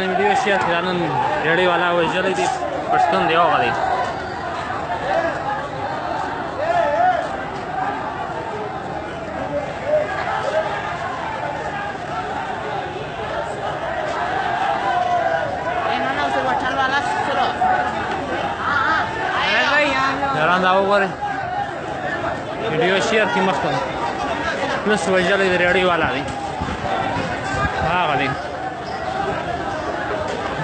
ران ویډیو شیر کړه نن ریډي والا وژلې دي پښتون دی هغه دی ران دا وګوره ویډیو شیر کی مخته پلس وژلې دی ریډي والا دی هغه دی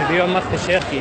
ویډیو مخته شیر کی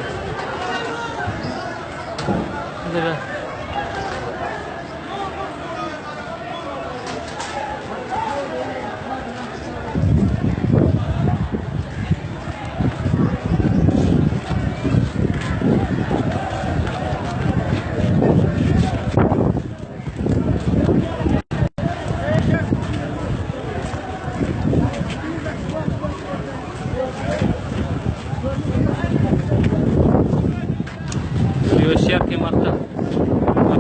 شیر کې مخته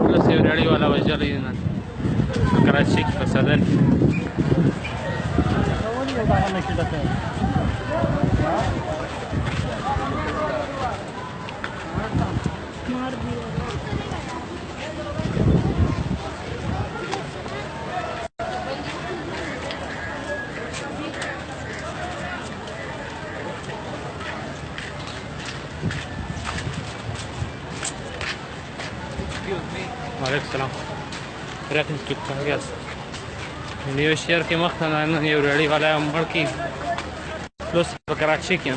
پلس یو ریډي والا وژلی دی نن کراچۍ کې په صدر کې وعلیکم السلام راکن چوک څنګه یاست ویډیو شیر کې مخته نن یو ریډي والا مړ کی پلس په کراچۍ کې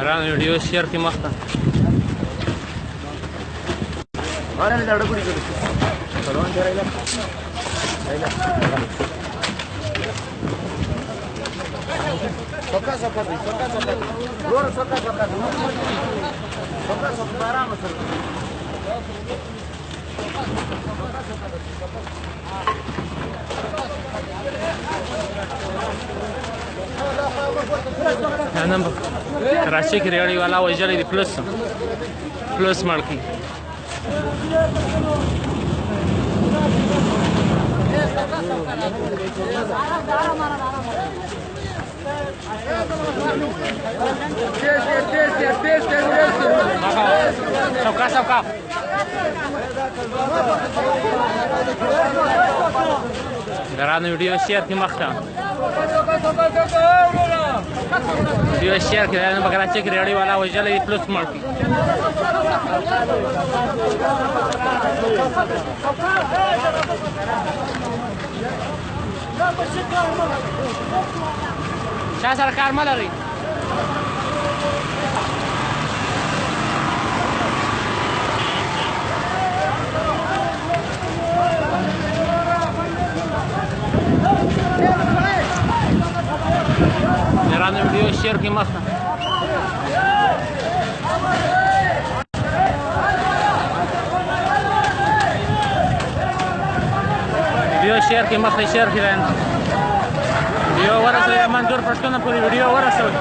ران ویډیو شیر کې مخته Soka soka Loro soka soka arama sir نن کراچۍ کې ریډي والا وژلی دی پلس مړ کی सबका गरान video share की मख्ता वीडियो शेयर की कराची की रेडी वाला वजल प्लस मार की شاه सरकार ما لري मेरा वीडियो शेयर की मस्त वीडियो शेयर की मस्त शेयर की वीडियो ورسوي منظور پښتون پوری वीडियो ورسوي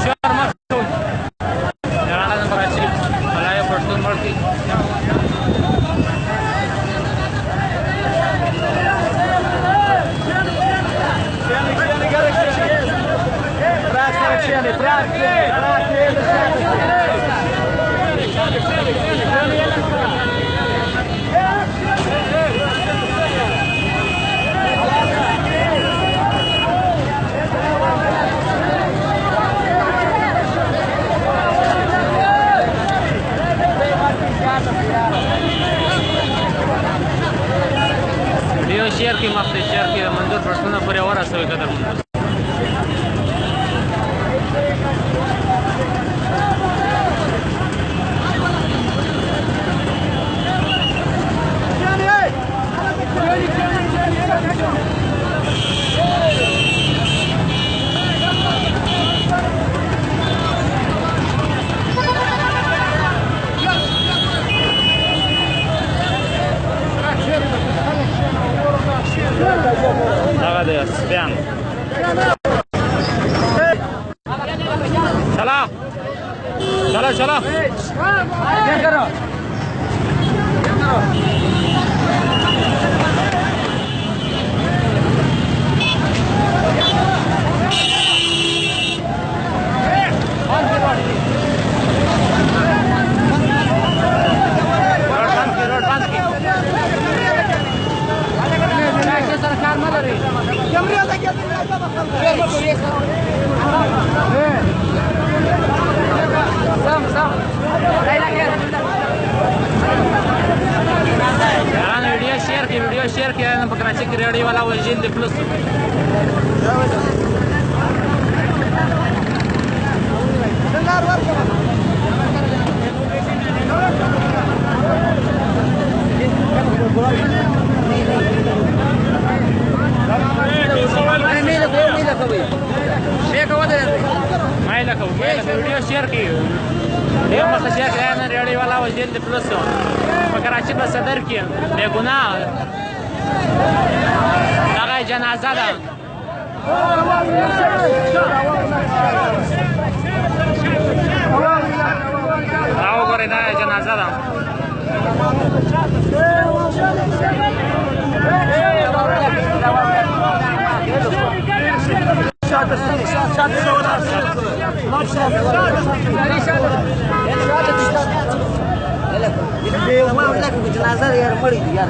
شهر مخوي یارانه براشي ملای پښتون مرتي वीडियो शेयर की मस्त शेयर की मंजूर पर्सनल पूरे और असर कदर سفیان चला चला चला वीडियो शेयर किया है कराची की रेडी वाला वो जिंद प्लस वीडियो शेयर की शेयर किया है रेडी वाला वो जिंद प्लस कराची पर सदर की बेगुनाह دغه جنازه ده راو ګورئ دا جنازه ده جنازه یار مړی دی یار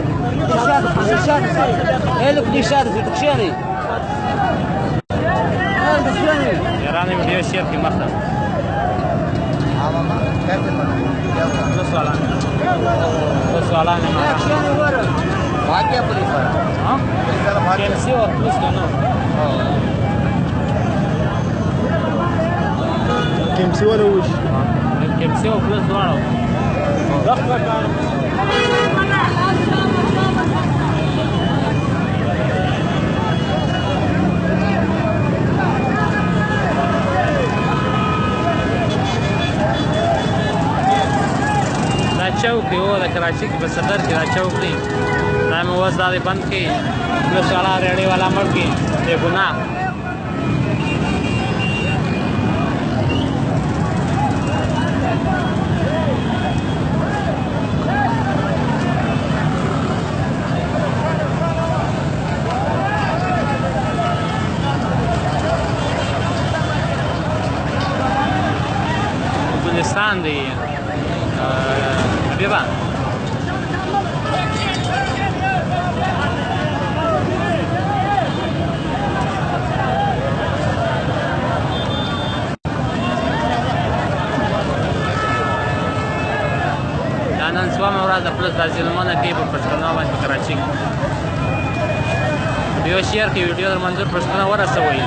یارانه ویډیو شیر کی مخه سوالانه واقعا پولیس ها کیمسی اور پولیس کنه کیمسی ولا وش کیمسی او پولیس دواړو وخت وکړ چوک دی او د کراچي کې په صدر کې دا چوک دی دا مې اوس دا بند کړي پولیس والا ریډي والا مړ کړي بې ګناه ګلستان دی حبیبه دا نن څوارمه ورځ ده پلس دا ظلمونه کوي په پښتنو باندې په کراچي کې ویډیو شیر کړئ ویډیو در منظور پښتنو ورسوئ